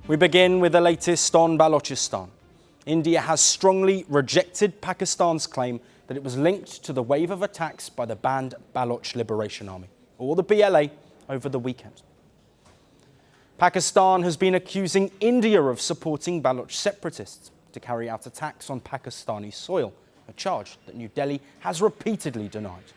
We begin with the latest on Balochistan. India has strongly rejected Pakistan's claim that it was linked to the wave of attacks by the banned Baloch Liberation Army, or the BLA, over the weekend. Pakistan has been accusing India of supporting Baloch separatists to carry out attacks on Pakistani soil, a charge that New Delhi has repeatedly denied.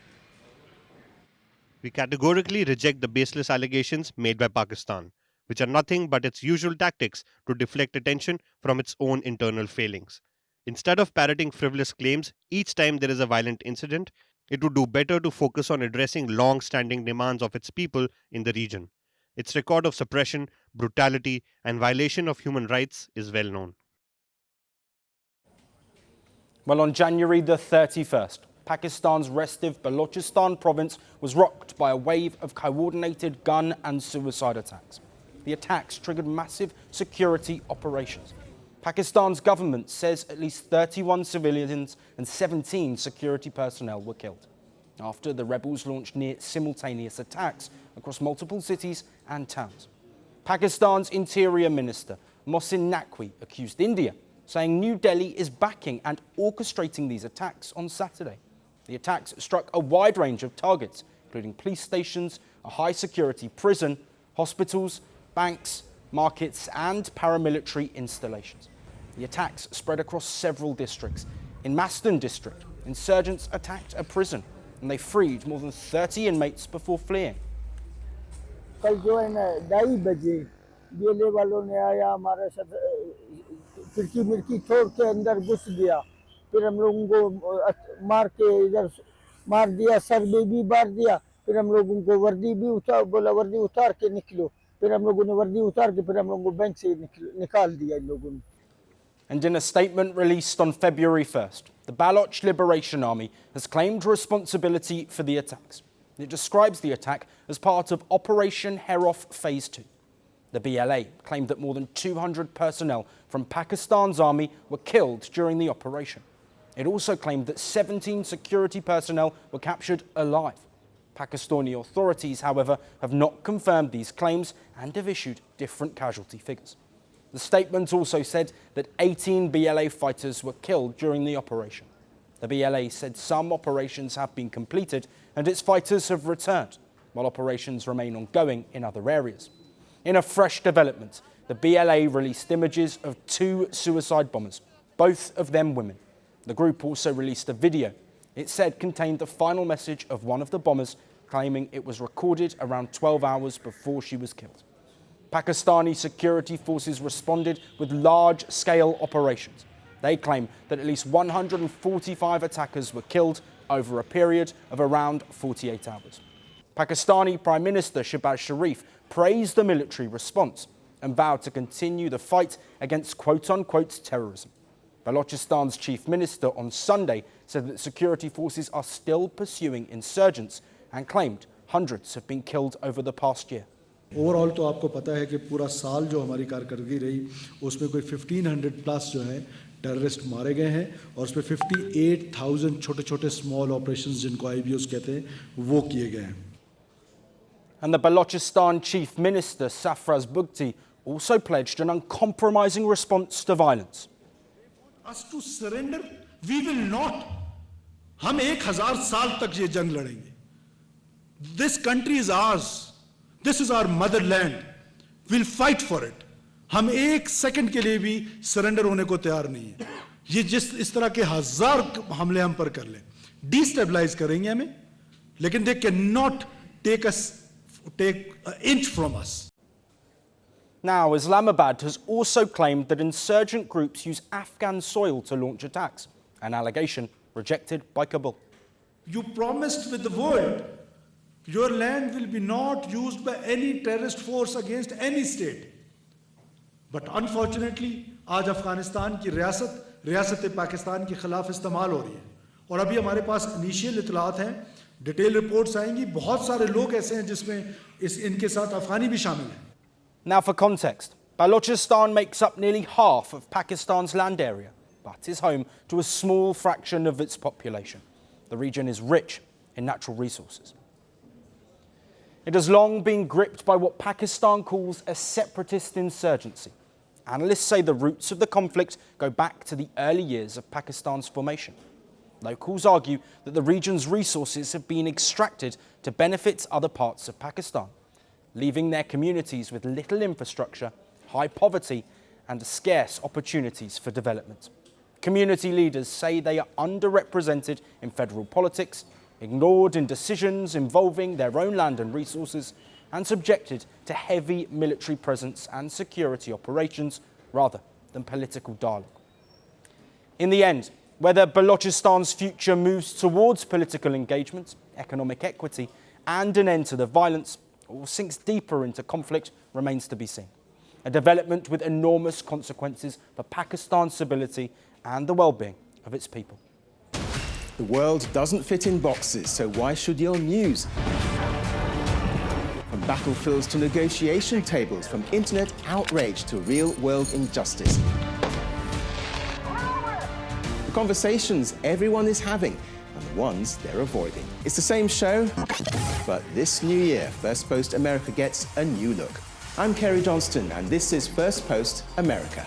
We categorically reject the baseless allegations made by Pakistan, which are nothing but its usual tactics to deflect attention from its own internal failings. Instead of parroting frivolous claims each time there is a violent incident, it would do better to focus on addressing long-standing demands of its people in the region. Its record of suppression, brutality, and violation of human rights is well known. Well, on January the 31st, Pakistan's restive Balochistan province was rocked by a wave of coordinated gun and suicide attacks. The attacks triggered massive security operations. Pakistan's government says at least 31 civilians and 17 security personnel were killed after the rebels launched near simultaneous attacks across multiple cities and towns. Pakistan's Interior Minister Mohsin Naqvi accused India, saying New Delhi is backing and orchestrating these attacks on Saturday. The attacks struck a wide range of targets, including police stations, a high-security prison, hospitals, banks, markets and paramilitary installations. The attacks spread across several districts. In Maston district, insurgents attacked a prison and they freed more than 30 inmates before fleeing. कल जो है ना 2:30 बजे बेले वालों ने आया हमारे साथ खिड़की मिड़की छोड़ के अंदर घुस गया फिर हम लोगों को मार के इधर मार दिया सर में भी मार दिया फिर हम लोगों को वर्दी भी उतार बोला वर्दी उतार के निकलो फिर हम लोगों ने वर्दी उतार के फिर हम लोगों को बैंक से निकाल दिया इन लोगों ने. And in a statement released on February 1st, the Baloch Liberation Army has claimed responsibility for the attacks. It describes the attack as part of Operation Heroth Phase 2. The BLA claimed that more than 200 personnel from Pakistan's army were killed during the operation. It also claimed that 17 security personnel were captured alive. Pakistani authorities, however, have not confirmed these claims and have issued different casualty figures. The statement also said that 18 BLA fighters were killed during the operation. The BLA said some operations have been completed and its fighters have returned, while operations remain ongoing in other areas. In a fresh development, the BLA released images of 2 suicide bombers, both of them women. The group also released a video. It said contained the final message of one of the bombers, claiming it was recorded around 12 hours before she was killed. Pakistani security forces responded with large-scale operations. They claim that at least 145 attackers were killed over a period of around 48 hours. Pakistani Prime Minister Shehbaz Sharif praised the military response and vowed to continue the fight against quote-unquote terrorism. Balochistan's chief minister on Sunday said that security forces are still pursuing insurgents and claimed hundreds have been killed over the past year. Overall तो आपको पता है कि पूरा साल जो हमारी कारकर्दगी रही उसमें कोई 1500 प्लस जो है टेररिस्ट मारे गए हैं और उसमें 58,000 छोटे छोटे स्मॉल ऑपरेशंस जिनको आईबीओस कहते हैं वो किए गए हैं. And the Balochistan chief minister Safraz Bugti also pledged an uncompromising response to violence. Us to surrender, we will not. हम 1000 साल तक ये जंग लड़ेंगे. This country is ours. This is our motherland. We'll fight for it. हम 1 second के लिए भी सरेंडर होने को तैयार नहीं है. ये इस तरह के 1000 हमले हम पर कर लें, डिस्टेबलाइज करेंगे हमें, लेकिन they cannot take an inch from us. Now, Islamabad has also claimed that insurgent groups use Afghan soil to launch attacks, an allegation rejected by Kabul. You promised with the world your land will be not used by any terrorist force against any state. But unfortunately, आज अफगानिस्तान की रियासत पाकिस्तान के खिलाफ इस्तेमाल हो रही है. और अभी हमारे पास इनिशियल इतलात हैं, डिटेल रिपोर्ट्स आएंगी, बहुत सारे लोग ऐसे हैं जिसमें इनके साथ अफगानी भी शामिल हैं. Now for context, Balochistan makes up nearly half of Pakistan's land area, but is home to a small fraction of its population. The region is rich in natural resources. It has long been gripped by what Pakistan calls a separatist insurgency. Analysts say the roots of the conflict go back to the early years of Pakistan's formation. Locals argue that the region's resources have been extracted to benefit other parts of Pakistan, leaving their communities with little infrastructure, high poverty, and scarce opportunities for development. Community leaders say they are underrepresented in federal politics, ignored in decisions involving their own land and resources, and subjected to heavy military presence and security operations rather than political dialogue. In the end, whether Balochistan's future moves towards political engagement, economic equity, and an end to the violence, or sinks deeper into conflict, remains to be seen. A development with enormous consequences for Pakistan's stability and the well-being of its people. The world doesn't fit in boxes, so why should your news? From battlefields to negotiation tables, from internet outrage to real-world injustice. The conversations everyone is having and the ones they're avoiding. It's the same show, but this new year, Firstpost America gets a new look. I'm Kerry Johnston, and this is Firstpost America.